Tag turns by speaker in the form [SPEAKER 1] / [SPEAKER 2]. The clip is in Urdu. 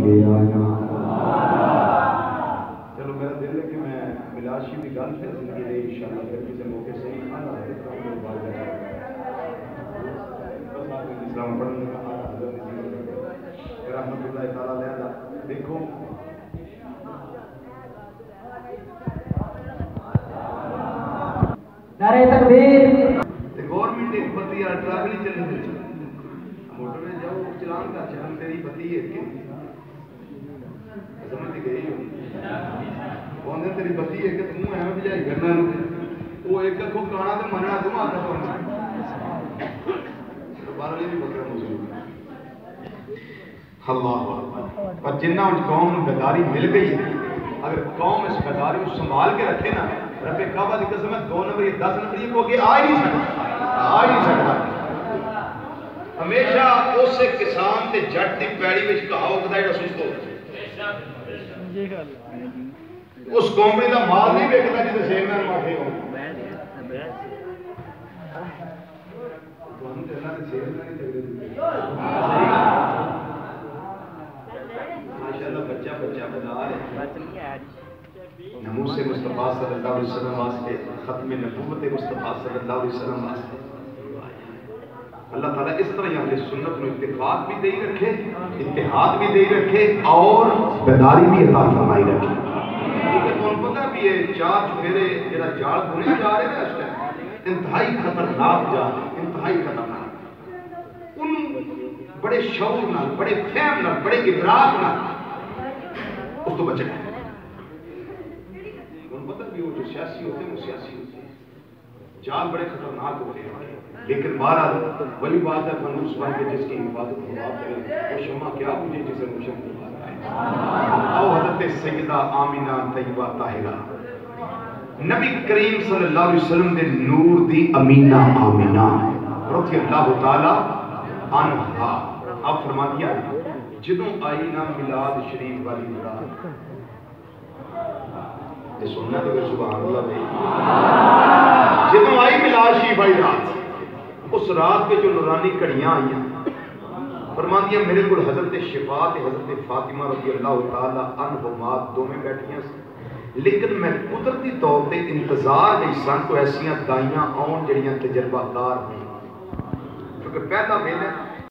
[SPEAKER 1] کے آیا چلو میرا دل ہے کہ میں ملاشی کی گل پھر زندگی دے انشاءاللہ پھر کسی موقع سے اسلام پڑھنے کا رحمت اللہ تعالیٰ علیہ دیکھو
[SPEAKER 2] نعرہ تکبیر
[SPEAKER 1] گورنمنٹ ایک بتی ٹرک نہیں چلنے دے موٹر میں جاؤ چلان کا چلن تیری بتی ہے کہ سمجھ گئی کون تیری بتی ہے کہ تم ہے بجائی کرنا وہ ایک کو کانا تو مننا تم آتا پڑنا بارہ بھی بکرا موجود اللہ پر جنہ ان قوم بیداری مل گئی ہے اگر قوم اس بیداری کو سنبھال کے رکھے نا رب کعبہ کی قسم ہے 2 نمبر یہ 10 نمبر یہ کو کہ آ ہی نہیں سکتا ہمیشہ اس کسان تے جٹ دی پیڑی وچ کہاو خدا جڑا سستو اس قوم دا مال نہیں ویکھدا جے سیم نال ماٹھے ہون تانوں تے اللہ دے سیم نال جھگڑے ماشاءاللہ بچہ بدار ہے ناموس مصطفیٰ صلی اللہ علیہ وسلم واسطے ختم نبوت مصطفیٰ صلی اللہ علیہ وسلم واسطے اللہ تعالیٰ اس طرح یہاں کے سنت میں اتفاق بھی دے رکھے اتحاد بھی دے رکھے اور بیداری بھی عطا فرمائی رکھے کون پتہ بھی ہے 4 چفیرے جڑا جال بنے جا رہے ہیں اس ٹائم انتہائی خطرناک جال انتہائی خطرناک ان بڑے شعور نال بڑے فہم نال بڑے ادراک نال اس تو بچنا ہے مطلب بھی وہ جو سیاسی ہوتے ہیں وہ سیاسی ہوتے ہیں جال بڑے خطرناک ہوتے ہیں لیکن بہرحال ولی بات ہے فنوس بن کے جس کی حفاظت خدا کرے وہ شمع کیا مجھے جسے روشن کرے او حضرت سیدہ آمینہ طیبہ طاہرہ نبی کریم صلی اللہ علیہ وسلم دے نور دی امینہ آمینہ رضی اللہ تعالی عنہا آپ فرما دیا جدوں آئی نا میلاد شریف والی رات یہ سننا تو سبحان اللہ بھائی جدوں آئی میلاد شریف والی رات اس رات پہ جو نورانی کڑیاں آئیں فرما دیا میرے کو حضرت شفاعت حضرت فاطمہ رضی اللہ تعالی عنہما دو میں بیٹھیاں لیکن میں قدرتی طور پہ انتظار گئی سن تو ایسیاں دائیاں آن جڑیاں تجربہ کار ہیں کیونکہ پہلا ویلے